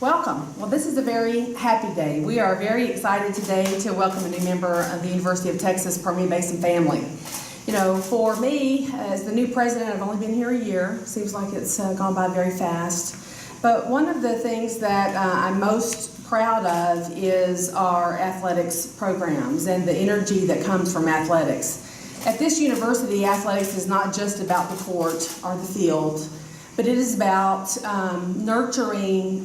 Welcome. Well, this is a very happy day. We are very excited today to welcome a new member of the University of Texas Permian Basin family. You know, for me, as the new president, I've only been here a year. Seems like it's gone by very fast. But one of the things that I'm most proud of is our athletics programs and the energy that comes from athletics. At this university, athletics is not just about the court or the field, but it is about nurturing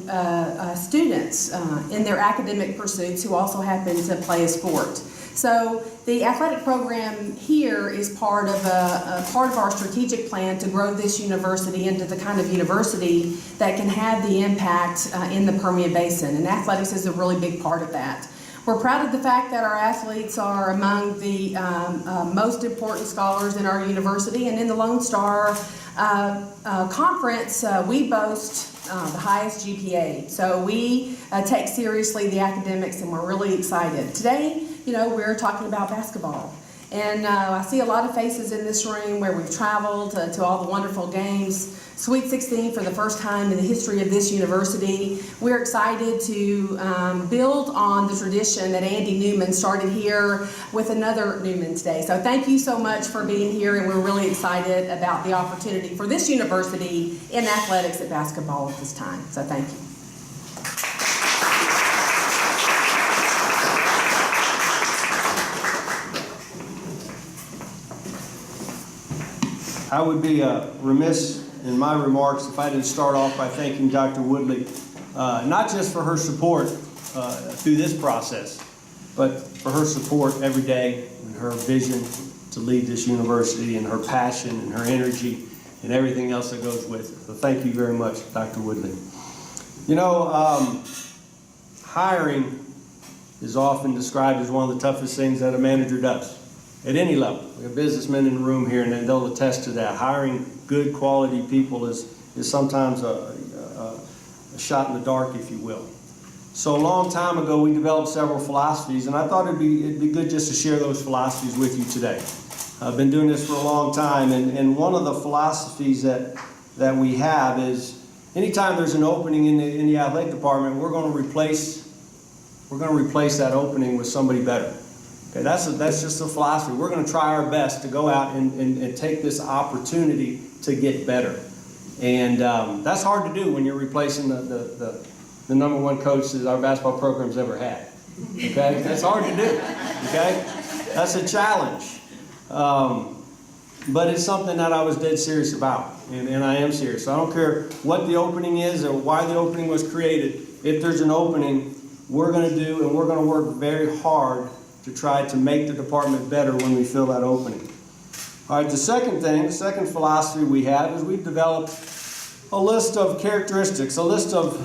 students in their academic pursuits who also happen to play a sport. So the athletic program here is part of our strategic plan to grow this university into the kind of university that can have the impact in the Permian Basin, and athletics is a really big part of that. We're proud of the fact that our athletes are among the most important scholars in our university, and in the Lone Star Conference, we boast the highest GPA. So we take seriously the academics, and we're really excited. Today, you know, we're talking about basketball. And I see a lot of faces in this room where we've traveled to all the wonderful games. Sweet 16 for the first time in the history of this university. We're excited to build on the tradition that Andy Newman started here with another Newman today. So thank you so much for being here, and we're really excited about the opportunity for this university in athletics at basketball at this time. So thank you. I would be remiss in my remarks if I didn't start off by thanking Dr. Woodley, not just for her support through this process, but for her support every day and her vision to lead this university and her passion and her energy and everything else that goes with it. So thank you very much, Dr. Woodley. You know, hiring is often described as one of the toughest things that a manager does. At any level. We have businessmen in the room here, and they'll attest to that. Hiring good quality people is sometimes a shot in the dark, if you will. So a long time ago, we developed several philosophies, and I thought it'd be good just to share those philosophies with you today. I've been doing this for a long time, and one of the philosophies that we have is anytime there's an opening in the athletic department, we're going to replace that opening with somebody better. Okay, that's just a philosophy. We're going to try our best to go out and take this opportunity to get better. And that's hard to do when you're replacing the number one coach that our basketball program's ever had. Okay, that's hard to do. Okay, that's a challenge. But it's something that I was dead serious about, and I am serious. So I don't care what the opening is or why the opening was created. If there's an opening, we're going to do, and we're going to work very hard to try to make the department better when we fill that opening. All right, the second philosophy we have is we've developed a list of characteristics, a list of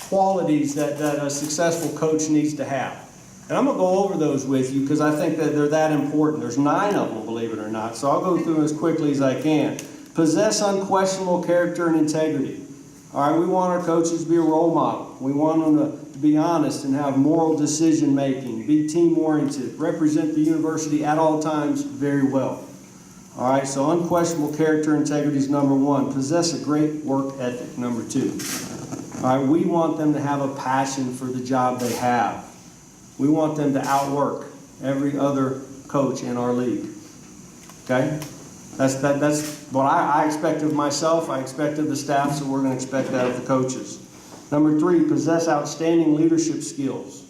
qualities that a successful coach needs to have. And I'm going to go over those with you because I think that they're that important. There's 9 of them, believe it or not, so I'll go through them as quickly as I can. Possess unquestionable character and integrity. All right, we want our coaches to be a role model. We want them to be honest and have moral decision making, be team-oriented, represent the university at all times very well. All right, so unquestionable character and integrity is number 1. Possess a great work ethic, number 2. All right, we want them to have a passion for the job they have. We want them to outwork every other coach in our league. Okay? That's what I expect of myself, I expect of the staff, so we're going to expect that of the coaches. Number 3, possess outstanding leadership skills.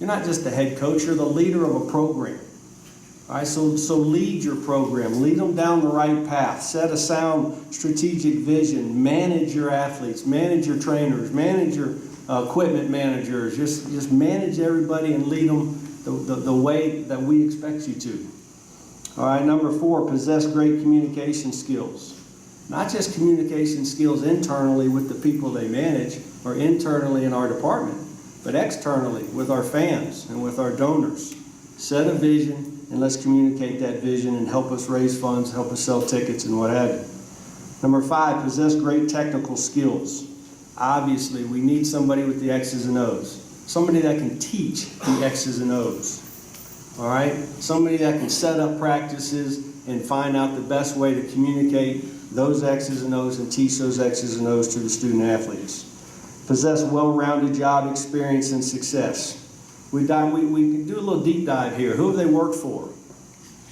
You're not just the head coach, you're the leader of a program. All right, so lead your program, lead them down the right path, set a sound strategic vision, manage your athletes, manage your trainers, manage your equipment managers, just manage everybody and lead them the way that we expect you to. All right, number 4, possess great communication skills. Not just communication skills internally with the people they manage or internally in our department, but externally with our fans and with our donors. Set a vision and let's communicate that vision and help us raise funds, help us sell tickets and what have you. Number 5, possess great technical skills. Obviously, we need somebody with the X's and O's. Somebody that can teach the X's and O's. All right? Somebody that can set up practices and find out the best way to communicate those X's and O's and teach those X's and O's to the student athletes. possess well-rounded job experience and success. We can do a little deep dive here. Who have they worked for?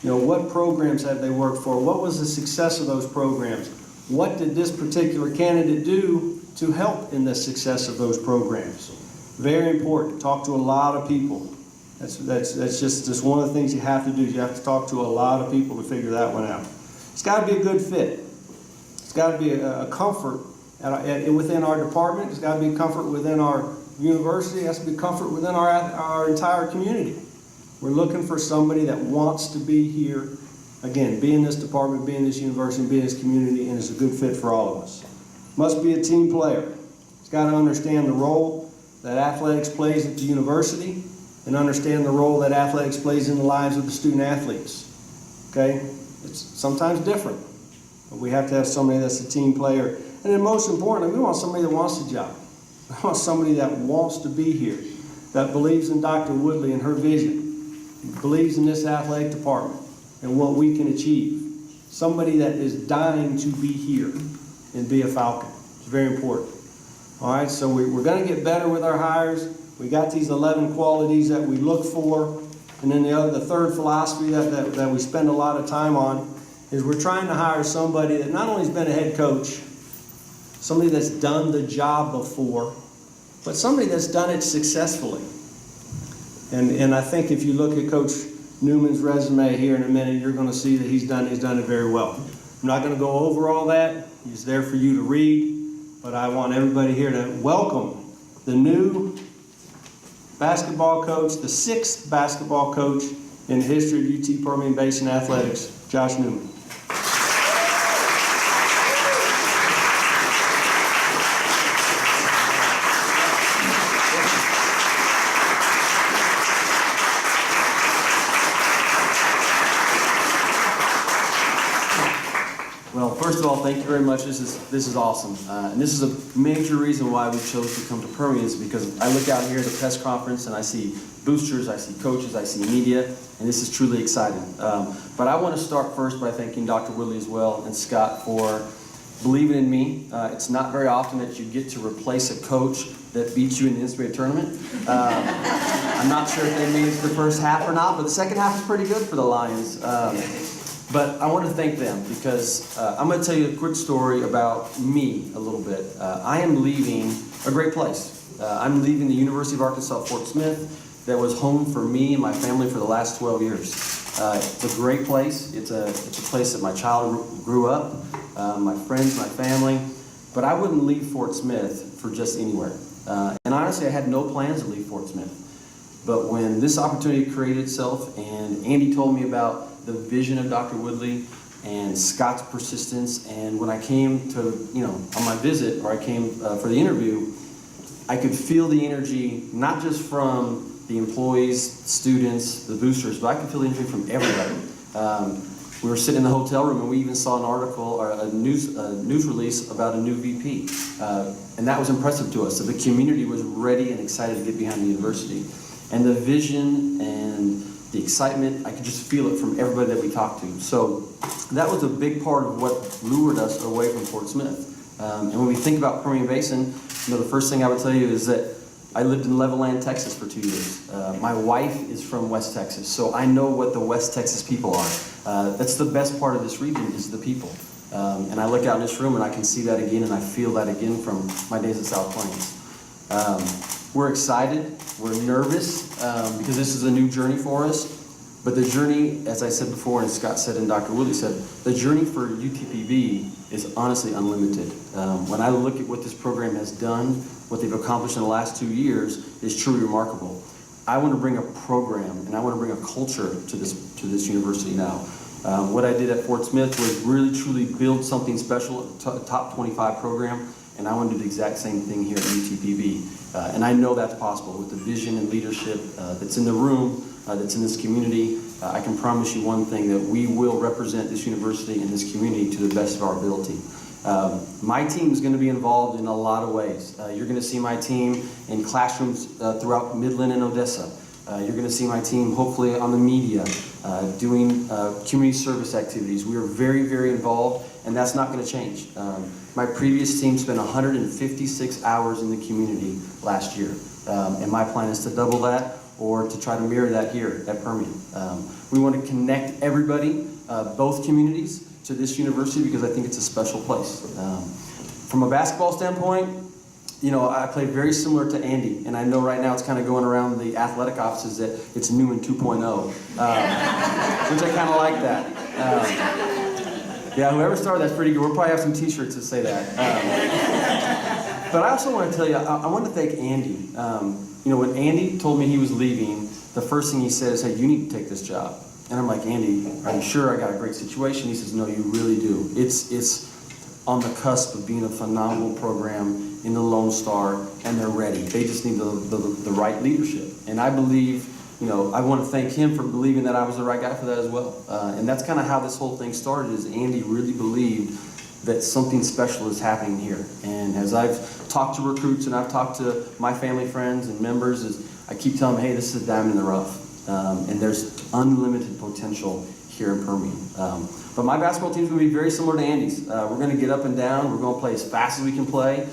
You know, what programs have they worked for? What was the success of those programs? What did this particular candidate do to help in the success of those programs? Very important. Talk to a lot of people. That's just one of the things you have to do. You have to talk to a lot of people to figure that one out. It's got to be a good fit. It's got to be a comfort within our department. It's got to be comfort within our university. It has to be comfort within our entire community. We're looking for somebody that wants to be here, again, be in this department, be in this university, be in this community, and is a good fit for all of us. Must be a team player. It's got to understand the role that athletics plays at the university and understand the role that athletics plays in the lives of the student athletes. Okay? It's sometimes different, but we have to have somebody that's a team player. And then most importantly, we want somebody that wants the job. We want somebody that wants to be here, that believes in Dr. Woodley and her vision, believes in this athletic department and what we can achieve. Somebody that is dying to be here and be a Falcon. It's very important. All right, so we're going to get better with our hires. We got these 11 qualities that we look for. And then the third philosophy that we spend a lot of time on is we're trying to hire somebody that not only has been a head coach, somebody that's done the job before, but somebody that's done it successfully. And I think if you look at Coach Newman's resume here in a minute, you're going to see that he's done it very well. I'm not going to go over all that. He's there for you to read. But I want everybody here to welcome the new basketball coach, the 6th basketball coach in the history of UT Permian Basin Athletics, Josh Newman. First of all, thank you very much. This is awesome. And this is a major reason why we chose to come to Permian, is because I look out here at the press conference and I see boosters, I see coaches, I see media, and this is truly exciting. But I want to start first by thanking Dr. Woodley as well and Scott for believing in me. It's not very often that you get to replace a coach that beats you in the NCAA tournament. I'm not sure if they made it to the first half or not, but the second half is pretty good for the Lions. But I want to thank them because I'm going to tell you a quick story about me a little bit. I am leaving a great place. I'm leaving the University of Arkansas Fort Smith that was home for me and my family for the last 12 years. It's a great place. It's a place that my child grew up, my friends, my family. But I wouldn't leave Fort Smith for just anywhere. And honestly, I had no plans to leave Fort Smith. But when this opportunity created itself and Andy told me about the vision of Dr. Woodley and Scott's persistence, and when I came to, on my visit, or I came for the interview, I could feel the energy, not just from the employees, students, the boosters, but I could feel the energy from everybody. We were sitting in the hotel room and we even saw an article or a news release about a new VP. And that was impressive to us. So the community was ready and excited to get behind the university. And the vision and the excitement, I could just feel it from everybody that we talked to. So that was a big part of what lured us away from Fort Smith. And when we think about Permian Basin, the first thing I would tell you is that I lived in Levelland, Texas for 2 years. My wife is from West Texas, so I know what the West Texas people are. That's the best part of this region, is the people. And I look out in this room and I can see that again, and I feel that again from my days at South Plains. We're excited, we're nervous, because this is a new journey for us. But the journey, as I said before, and Scott said and Dr. Woodley said, the journey for UTPB is honestly unlimited. When I look at what this program has done, what they've accomplished in the last 2 years, is truly remarkable. I want to bring a program and I want to bring a culture to this university now. What I did at Fort Smith was really truly build something special, a top 25 program, and I want to do the exact same thing here at UTPB. And I know that's possible with the vision and leadership that's in the room, that's in this community. I can promise you one thing, that we will represent this university and this community to the best of our ability. My team is going to be involved in a lot of ways. You're going to see my team in classrooms throughout Midland and Odessa. You're going to see my team hopefully on the media, doing community service activities. We are very, very involved, and that's not going to change. My previous team spent 156 hours in the community last year, and my plan is to double that or to try to mirror that here at Permian. We want to connect everybody, both communities, to this university because I think it's a special place. From a basketball standpoint, you know, I play very similar to Andy, and I know right now it's kind of going around the athletic offices that it's Newman 2.0, which I kind of like that. Yeah, whoever started that's pretty good. We'll probably have some t-shirts that say that. But I also want to tell you, I want to thank Andy. You know, when Andy told me he was leaving, the first thing he said is, hey, you need to take this job. And I'm like, Andy, are you sure I got a great situation? He says, no, you really do. It's on the cusp of being a phenomenal program in the Lone Star, and they're ready. They just need the right leadership. And I believe, you know, I want to thank him for believing that I was the right guy for that as well. And that's kind of how this whole thing started, is Andy really believed that something special is happening here. And as I've talked to recruits and I've talked to my family, friends, and members, is I keep telling them, hey, this is a diamond in the rough. And there's unlimited potential here in Permian. But my basketball team's going to be very similar to Andy's. We're going to get up and down. We're going to play as fast as we can play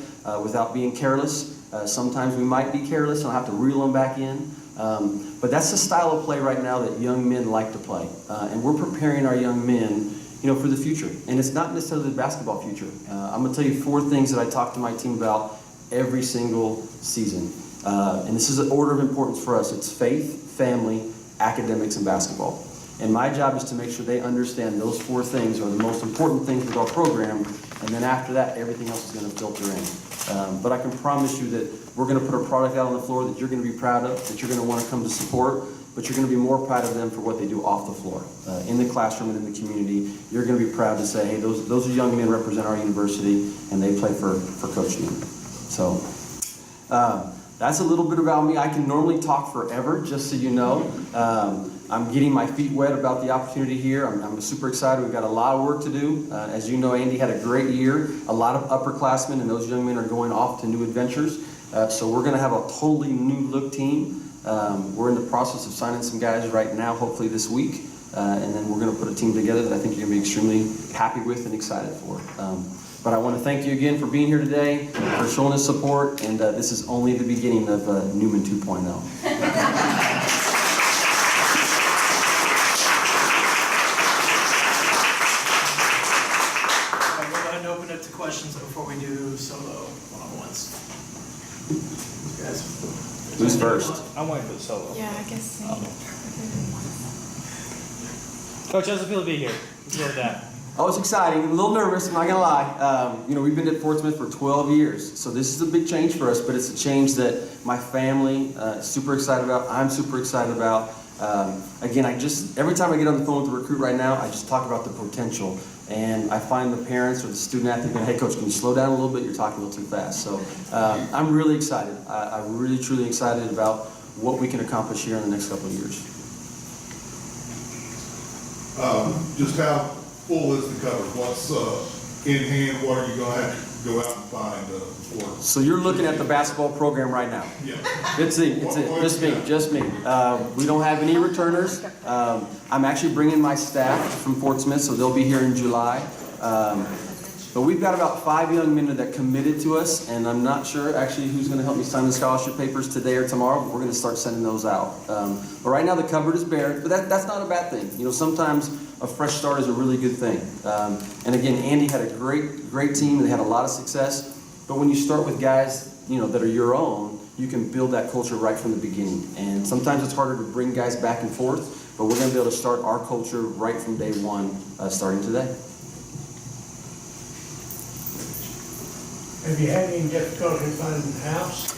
without being careless. Sometimes we might be careless and I'll have to reel them back in. But that's the style of play right now that young men like to play. And we're preparing our young men, you know, for the future. And it's not necessarily the basketball future. I'm going to tell you 4 things that I talk to my team about every single season. And this is an order of importance for us. It's faith, family, academics, and basketball. And my job is to make sure they understand those 4 things are the most important things with our program, and then after that, everything else is going to filter in. But I can promise you that we're going to put a product out on the floor that you're going to be proud of, that you're going to want to come to support, but you're going to be more proud of them for what they do off the floor. In the classroom and in the community, you're going to be proud to say, hey, those are young men represent our university, and they play for Coach Newman. So that's a little bit about me. I can normally talk forever, just so you know. I'm getting my feet wet about the opportunity here. I'm super excited. We've got a lot of work to do. As you know, Andy had a great year. A lot of upperclassmen, and those young men are going off to new adventures. So we're going to have a totally new look team. We're in the process of signing some guys right now, hopefully this week. And then we're going to put a team together that I think you're going to be extremely happy with and excited for. But I want to thank you again for being here today, for showing us support, and this is only the beginning of Newman 2.0. Open it to questions before we do solo one-on-ones. You guys. Who's first? I'm waiting for the solo. Yeah, I guess so. Coach, how's it feel to be here? Let's go with that. Oh, it's exciting. A little nervous, I'm not going to lie. You know, we've been at Fort Smith for 12 years, so this is a big change for us, but it's a change that my family is super excited about. I'm super excited about. Again, every time I get on the phone with a recruit right now, I just talk about the potential. And I find the parents or the student athlete going, hey, coach, can you slow down a little bit? You're talking a little too fast. So I'm really excited. I'm really, truly excited about what we can accomplish here in the next couple of years. Just how full is the cover? What's in hand? What are you going to have to go out and find for? So you're looking at the basketball program right now. Yeah. It's it. Just me. We don't have any returners. I'm actually bringing my staff from Fort Smith, so they'll be here in July. But we've got about 5 young men that committed to us, and I'm not sure actually who's going to help me sign the scholarship papers today or tomorrow, but we're going to start sending those out. But right now the cupboard is bare, but that's not a bad thing. You know, sometimes a fresh start is a really good thing. And again, Andy had a great team, and they had a lot of success. But when you start with guys, you know, that are your own, you can build that culture right from the beginning. And sometimes it's harder to bring guys back and forth, but we're going to be able to start our culture right from day one, starting today. Have you had any difficulty finding a house?